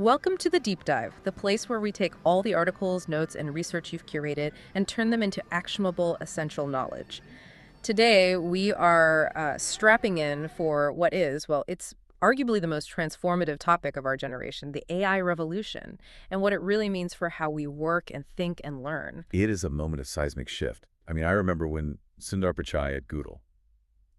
Welcome to the Deep Dive, the place where we take all the articles, notes, and research you've curated and turn them into actionable, essential knowledge. Today, we are strapping in for what is, well, it's arguably the most transformative topic of our generation, the AI revolution, and what it really means for how we work and think and learn. It is a moment of seismic shift. I remember when Sundar Pichai at Google,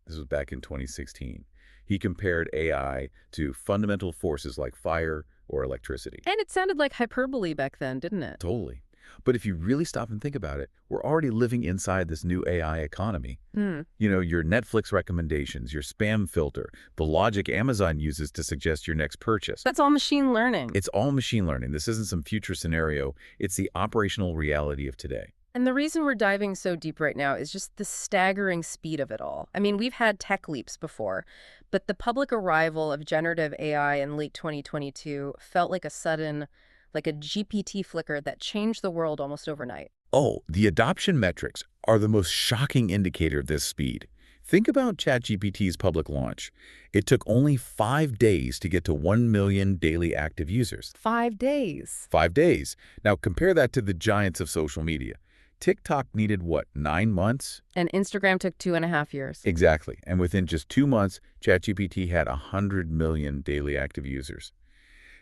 this was back in 2016, he compared AI to fundamental forces like fire or electricity. And it sounded like hyperbole back then, didn't it? Totally. But if you really stop and think about it, we're already living inside this new AI economy. Hmm. Your Netflix recommendations, your spam filter, the logic Amazon uses to suggest your next purchase. That's all machine learning. It's all machine learning. This isn't some future scenario. It's the operational reality of today. And the reason we're diving so deep right now is just the staggering speed of it all. I mean, we've had tech leaps before, but the public arrival of generative AI in late 2022 felt like like a GPT flicker that changed the world almost overnight. Oh, the adoption metrics are the most shocking indicator of this speed. Think about ChatGPT's public launch. It took only 5 days to get to 1 million daily active users. 5 days. 5 days. Now compare that to the giants of social media. TikTok needed, what, 9 months? And Instagram took 2.5 years. Exactly. And within just 2 months, ChatGPT had 100 million daily active users.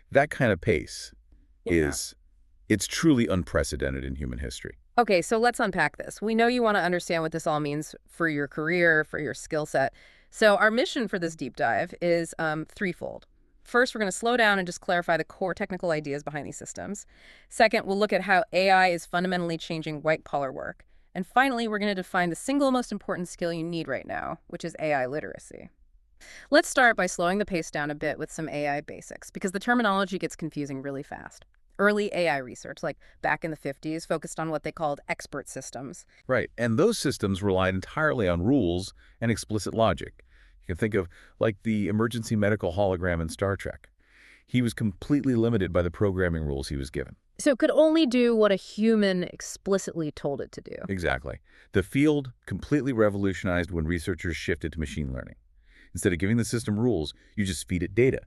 That kind of pace it's truly unprecedented in human history. Okay, so let's unpack this. We know you want to understand what this all means for your career, for your skill set. So our mission for this deep dive is threefold. First, we're going to slow down and just clarify the core technical ideas behind these systems. Second, we'll look at how AI is fundamentally changing white-collar work. And finally, we're going to define the single most important skill you need right now, which is AI literacy. Let's start by slowing the pace down a bit with some AI basics, because the terminology gets confusing really fast. Early AI research, like back in the 50s, focused on what they called expert systems. Right, and those systems relied entirely on rules and explicit logic. You can think of like the emergency medical hologram in Star Trek. He was completely limited by the programming rules he was given. So it could only do what a human explicitly told it to do. Exactly. The field completely revolutionized when researchers shifted to machine learning. Instead of giving the system rules, you just feed it data,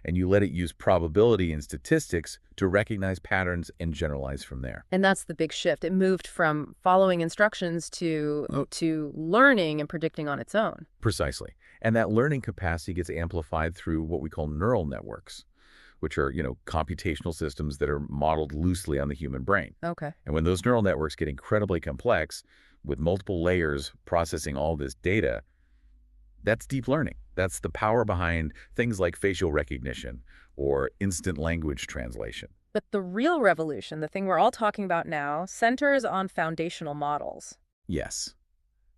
and you let it use probability and statistics to recognize patterns and generalize from there. And that's the big shift. It moved from following instructions to learning and predicting on its own. Precisely. And that learning capacity gets amplified through what we call neural networks, which are, computational systems that are modeled loosely on the human brain. Okay. And when those neural networks get incredibly complex, with multiple layers processing all this data, that's deep learning. That's the power behind things like facial recognition or instant language translation. But the real revolution, the thing we're all talking about now, centers on foundational models. Yes.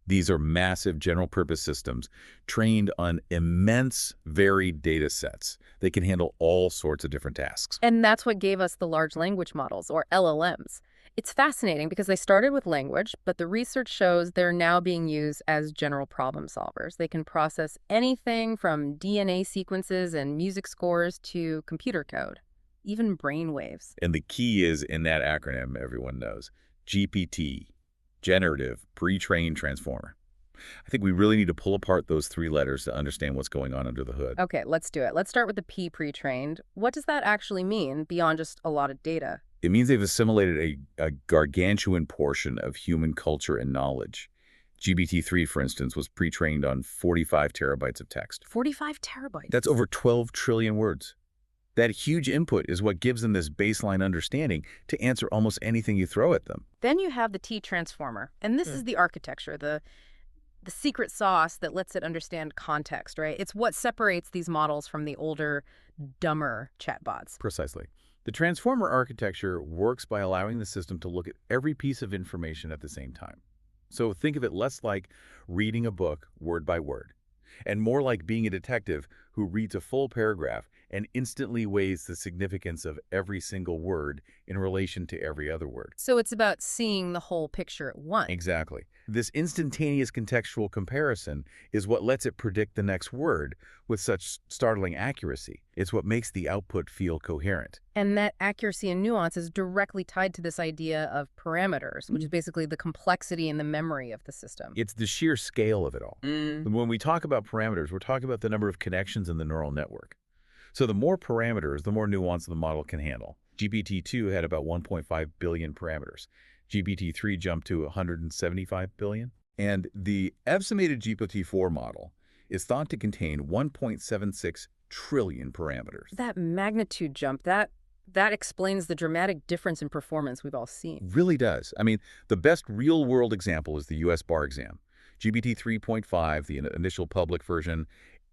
These are massive general-purpose systems trained on immense, varied data sets. They can handle all sorts of different tasks. And that's what gave us the large language models, or LLMs. It's fascinating because they started with language, but the research shows they're now being used as general problem solvers. They can process anything from DNA sequences and music scores to computer code, even brain waves. And the key is in that acronym everyone knows, GPT, Generative Pre-trained Transformer. I think we really need to pull apart those 3 letters to understand what's going on under the hood. Okay, let's do it. Let's start with the P, pre-trained. What does that actually mean beyond just a lot of data? It means they've assimilated a gargantuan portion of human culture and knowledge. GPT-3, for instance, was pre-trained on 45 terabytes of text. 45 terabytes? That's over 12 trillion words. That huge input is what gives them this baseline understanding to answer almost anything you throw at them. Then you have the T transformer, and this is the architecture, the secret sauce that lets it understand context, right? It's what separates these models from the older, dumber chatbots. Precisely. The transformer architecture works by allowing the system to look at every piece of information at the same time. So think of it less like reading a book word by word, and more like being a detective who reads a full paragraph and instantly weighs the significance of every single word in relation to every other word. So it's about seeing the whole picture at once. Exactly. This instantaneous contextual comparison is what lets it predict the next word with such startling accuracy. It's what makes the output feel coherent. And that accuracy and nuance is directly tied to this idea of parameters, which is basically the complexity and the memory of the system. It's the sheer scale of it all. When we talk about parameters, we're talking about the number of connections in the neural network. So the more parameters, the more nuance the model can handle. GPT-2 had about 1.5 billion parameters. GPT-3 jumped to 175 billion. And the estimated GPT-4 model is thought to contain 1.76 trillion parameters. That magnitude jump, that explains the dramatic difference in performance we've all seen. Really does. I mean, the best real-world example is the U.S. bar exam. GPT 3.5, the initial public version,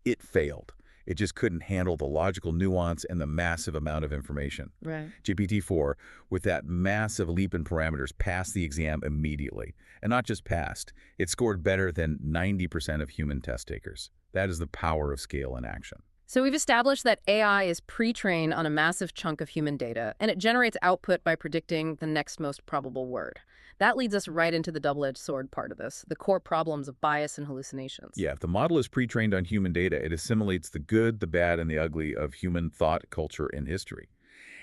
it failed. It just couldn't handle the logical nuance and the massive amount of information. Right. GPT-4, with that massive leap in parameters, passed the exam immediately. And not just passed, it scored better than 90% of human test takers. That is the power of scale in action. So we've established that AI is pre-trained on a massive chunk of human data, and it generates output by predicting the next most probable word. That leads us right into the double-edged sword part of this, the core problems of bias and hallucinations. Yeah, if the model is pre-trained on human data, it assimilates the good, the bad, and the ugly of human thought, culture, and history.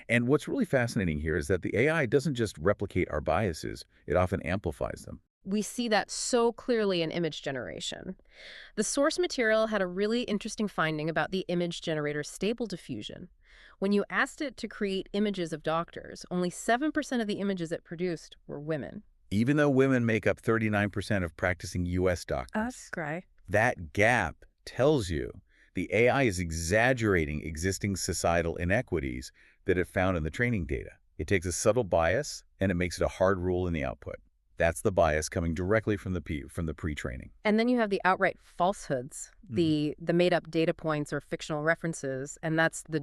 And what's really fascinating here is that the AI doesn't just replicate our biases, it often amplifies them. We see that so clearly in image generation. The source material had a really interesting finding about the image generator Stable Diffusion. When you asked it to create images of doctors, only 7% of the images it produced were women. Even though women make up 39% of practicing U.S. doctors, Cry. that gap tells you the AI is exaggerating existing societal inequities that it found in the training data. It takes a subtle bias and it makes it a hard rule in the output. That's the bias coming directly from the pre-training. And then you have the outright falsehoods, the made-up data points or fictional references, and that's the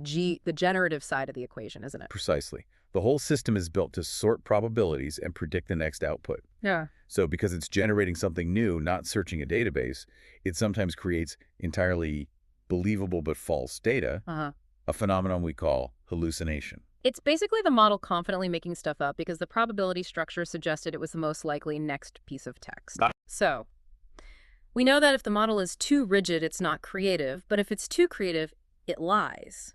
generative side of the equation, isn't it? Precisely. The whole system is built to sort probabilities and predict the next output. Yeah. So because it's generating something new, not searching a database, it sometimes creates entirely believable but false data, a phenomenon we call hallucination. It's basically the model confidently making stuff up because the probability structure suggested it was the most likely next piece of text. So, we know that if the model is too rigid, it's not creative, but if it's too creative, it lies.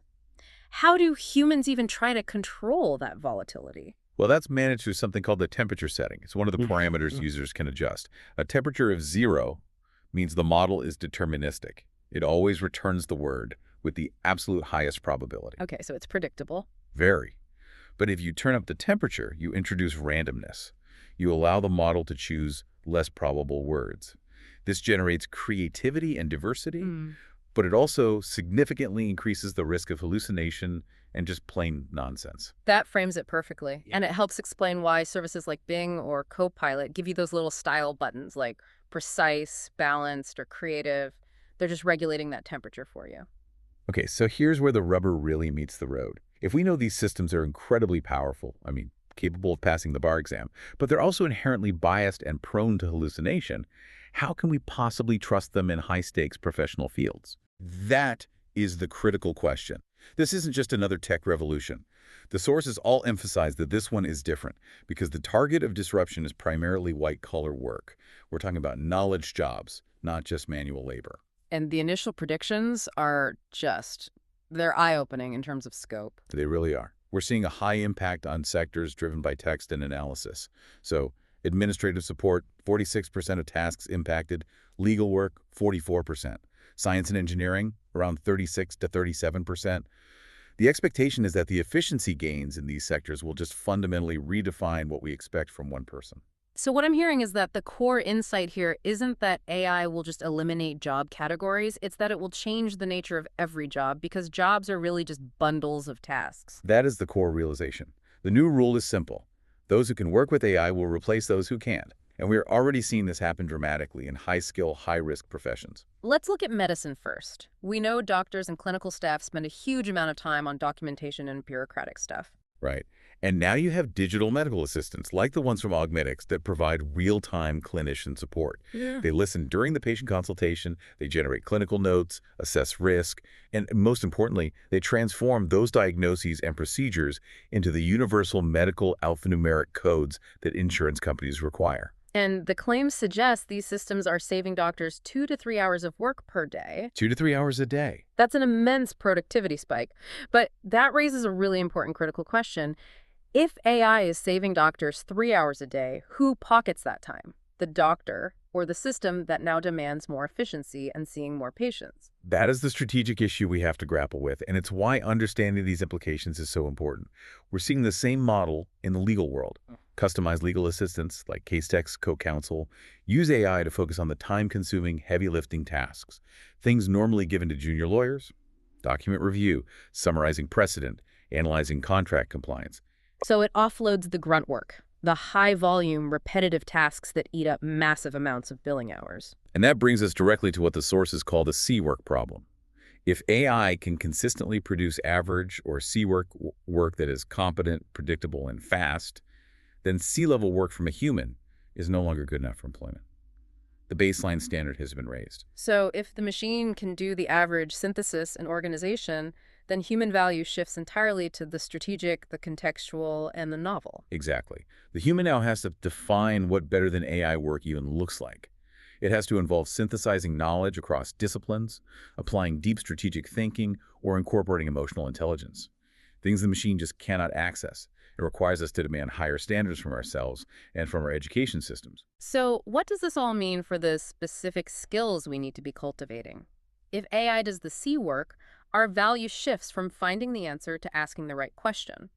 How do humans even try to control that volatility? Well, that's managed through something called the temperature setting. It's one of the parameters users can adjust. A temperature of 0 means the model is deterministic. It always returns the word with the absolute highest probability. Okay, so it's predictable. Very. But if you turn up the temperature, you introduce randomness. You allow the model to choose less probable words. This generates creativity and diversity, but it also significantly increases the risk of hallucination and just plain nonsense. That frames it perfectly, and it helps explain why services like Bing or Copilot give you those little style buttons like precise, balanced, or creative. They're just regulating that temperature for you. Okay, so here's where the rubber really meets the road. If we know these systems are incredibly powerful, capable of passing the bar exam, but they're also inherently biased and prone to hallucination, how can we possibly trust them in high-stakes professional fields? That is the critical question. This isn't just another tech revolution. The sources all emphasize that this one is different because the target of disruption is primarily white-collar work. We're talking about knowledge jobs, not just manual labor. And the initial predictions are they're eye-opening in terms of scope. They really are. We're seeing a high impact on sectors driven by text and analysis. So administrative support, 46% of tasks impacted. Legal work, 44%. Science and engineering, around 36 to 37%. The expectation is that the efficiency gains in these sectors will just fundamentally redefine what we expect from one person. So what I'm hearing is that the core insight here isn't that AI will just eliminate job categories, it's that it will change the nature of every job because jobs are really just bundles of tasks. That is the core realization. The new rule is simple. Those who can work with AI will replace those who can't. And we're already seeing this happen dramatically in high-skill, high-risk professions. Let's look at medicine first. We know doctors and clinical staff spend a huge amount of time on documentation and bureaucratic stuff. Right. And now you have digital medical assistants like the ones from Augmedix that provide real-time clinician support. Yeah. They listen during the patient consultation, they generate clinical notes, assess risk, and most importantly, they transform those diagnoses and procedures into the universal medical alphanumeric codes that insurance companies require. And the claims suggest these systems are saving doctors 2 to 3 hours of work per day. 2 to 3 hours a day. That's an immense productivity spike. But that raises a really important critical question. If AI is saving doctors 3 hours a day, who pockets that time? the doctor, or the system that now demands more efficiency and seeing more patients? That is the strategic issue we have to grapple with, and it's why understanding these implications is so important. We're seeing the same model in the legal world. Customized legal assistants like Casetext Co-Counsel use AI to focus on the time-consuming, heavy-lifting tasks, things normally given to junior lawyers: document review, summarizing precedent, analyzing contract compliance. So it offloads the grunt work, the high volume, repetitive tasks that eat up massive amounts of billing hours. And that brings us directly to what the sources call the C-work problem. If AI can consistently produce average or C-work that is competent, predictable, and fast, then C-level work from a human is no longer good enough for employment. The baseline standard has been raised. So if the machine can do the average synthesis and organization, then human value shifts entirely to the strategic, the contextual, and the novel. Exactly. The human now has to define what better than AI work even looks like. It has to involve synthesizing knowledge across disciplines, applying deep strategic thinking, or incorporating emotional intelligence. Things the machine just cannot access. It requires us to demand higher standards from ourselves and from our education systems. So what does this all mean for the specific skills we need to be cultivating? If AI does the C work, our value shifts from finding the answer to asking the right question.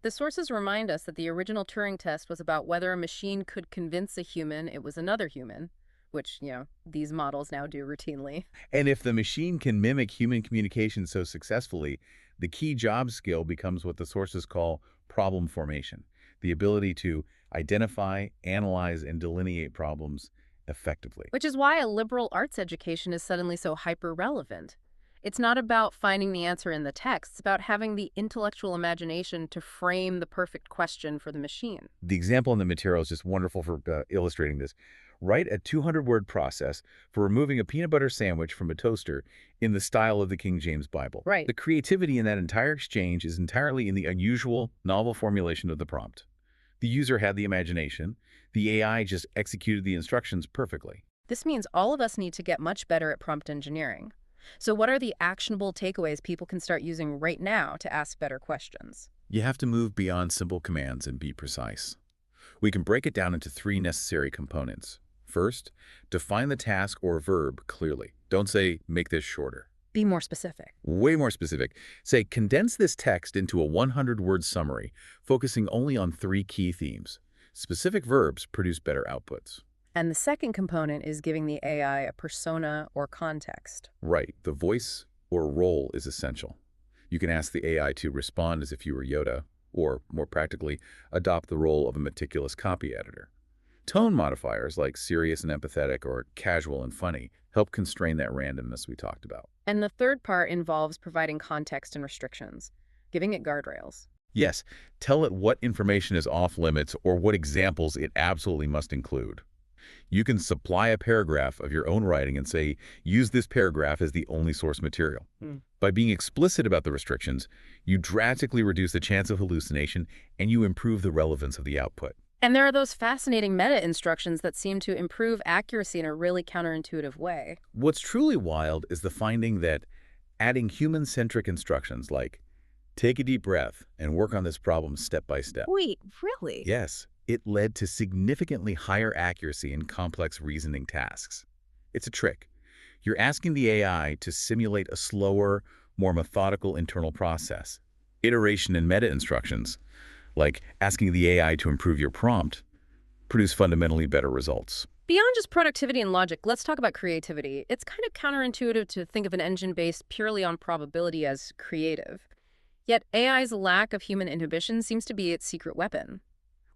The sources remind us that the original Turing test was about whether a machine could convince a human it was another human, which, these models now do routinely. And if the machine can mimic human communication so successfully, the key job skill becomes what the sources call problem formation, the ability to identify, analyze, and delineate problems effectively. Which is why a liberal arts education is suddenly so hyper-relevant. It's not about finding the answer in the text, it's about having the intellectual imagination to frame the perfect question for the machine. The example in the material is just wonderful for illustrating this. Write a 200-word process for removing a peanut butter sandwich from a toaster in the style of the King James Bible. Right. The creativity in that entire exchange is entirely in the unusual, novel formulation of the prompt. The user had the imagination. The AI just executed the instructions perfectly. This means all of us need to get much better at prompt engineering. So what are the actionable takeaways people can start using right now to ask better questions? You have to move beyond simple commands and be precise. We can break it down into 3 necessary components. First, define the task or verb clearly. Don't say, make this shorter. Be more specific. Way more specific. Say, condense this text into a 100-word summary, focusing only on 3 key themes. Specific verbs produce better outputs. And the second component is giving the AI a persona or context. Right. The voice or role is essential. You can ask the AI to respond as if you were Yoda, or, more practically, adopt the role of a meticulous copy editor. Tone modifiers like serious and empathetic or casual and funny help constrain that randomness we talked about. And the third part involves providing context and restrictions, giving it guardrails. Yes, tell it what information is off limits or what examples it absolutely must include. You can supply a paragraph of your own writing and say, use this paragraph as the only source material. By being explicit about the restrictions, you drastically reduce the chance of hallucination and you improve the relevance of the output. And there are those fascinating meta-instructions that seem to improve accuracy in a really counterintuitive way. What's truly wild is the finding that adding human-centric instructions like, take a deep breath and work on this problem step by step. Wait, really? Yes, it led to significantly higher accuracy in complex reasoning tasks. It's a trick. You're asking the AI to simulate a slower, more methodical internal process. Iteration and meta-instructions, like asking the AI to improve your prompt, produce fundamentally better results. Beyond just productivity and logic, let's talk about creativity. It's kind of counterintuitive to think of an engine based purely on probability as creative. Yet AI's lack of human inhibition seems to be its secret weapon.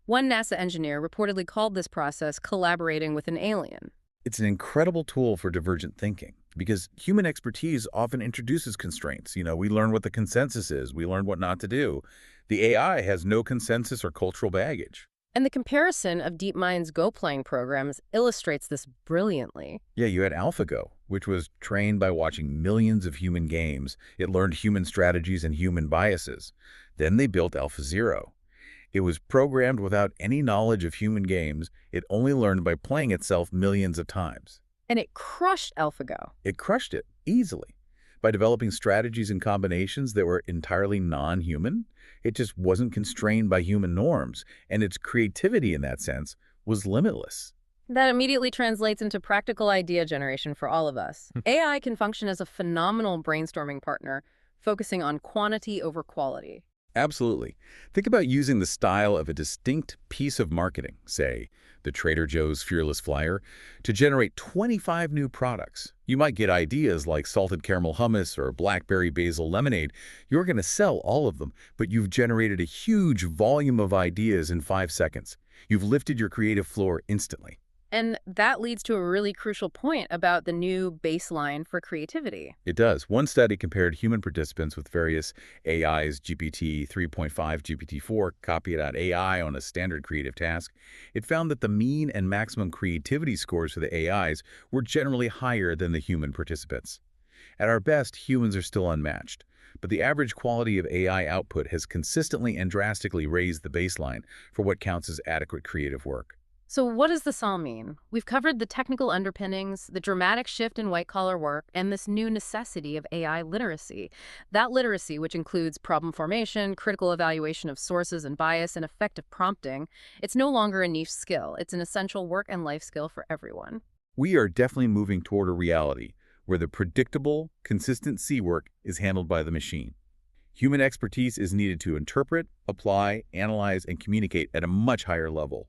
One NASA engineer reportedly called this process collaborating with an alien. It's an incredible tool for divergent thinking because human expertise often introduces constraints. We learn what the consensus is. We learn what not to do. The AI has no consensus or cultural baggage. And the comparison of DeepMind's Go-playing programs illustrates this brilliantly. Yeah, you had AlphaGo, which was trained by watching millions of human games. It learned human strategies and human biases. Then they built AlphaZero. It was programmed without any knowledge of human games. It only learned by playing itself millions of times. And it crushed AlphaGo. It crushed it easily. By developing strategies and combinations that were entirely non-human, it just wasn't constrained by human norms, and its creativity in that sense was limitless. That immediately translates into practical idea generation for all of us. AI can function as a phenomenal brainstorming partner, focusing on quantity over quality. Absolutely. Think about using the style of a distinct piece of marketing, say, the Trader Joe's Fearless Flyer, to generate 25 new products. You might get ideas like salted caramel hummus or blackberry basil lemonade. You're going to sell all of them, but you've generated a huge volume of ideas in 5 seconds. You've lifted your creative floor instantly. And that leads to a really crucial point about the new baseline for creativity. It does. One study compared human participants with various AIs, GPT 3.5, GPT-4, Copy.ai on a standard creative task. It found that the mean and maximum creativity scores for the AIs were generally higher than the human participants. At our best, humans are still unmatched, but the average quality of AI output has consistently and drastically raised the baseline for what counts as adequate creative work. So, what does this all mean? We've covered the technical underpinnings, the dramatic shift in white collar work, and this new necessity of AI literacy. That literacy, which includes problem formation, critical evaluation of sources and bias, and effective prompting, it's no longer a niche skill. It's an essential work and life skill for everyone. We are definitely moving toward a reality where the predictable, consistent C work is handled by the machine. Human expertise is needed to interpret, apply, analyze, and communicate at a much higher level.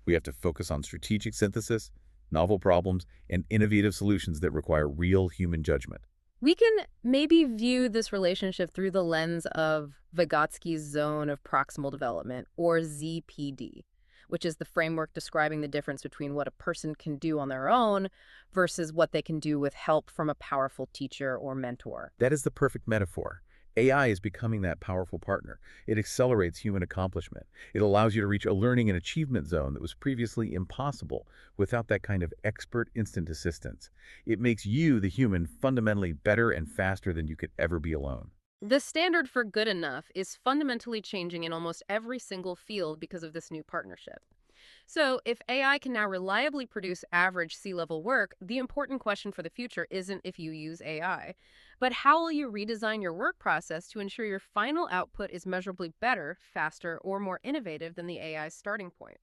We have to focus on strategic synthesis, novel problems, and innovative solutions that require real human judgment. We can maybe view this relationship through the lens of Vygotsky's zone of proximal development, or ZPD, which is the framework describing the difference between what a person can do on their own versus what they can do with help from a powerful teacher or mentor. That is the perfect metaphor. AI is becoming that powerful partner. It accelerates human accomplishment. It allows you to reach a learning and achievement zone that was previously impossible without that kind of expert instant assistance. It makes you, the human, fundamentally better and faster than you could ever be alone. The standard for good enough is fundamentally changing in almost every single field because of this new partnership. So, if AI can now reliably produce average C-level work, the important question for the future isn't if you use AI, but how will you redesign your work process to ensure your final output is measurably better, faster, or more innovative than the AI's starting point?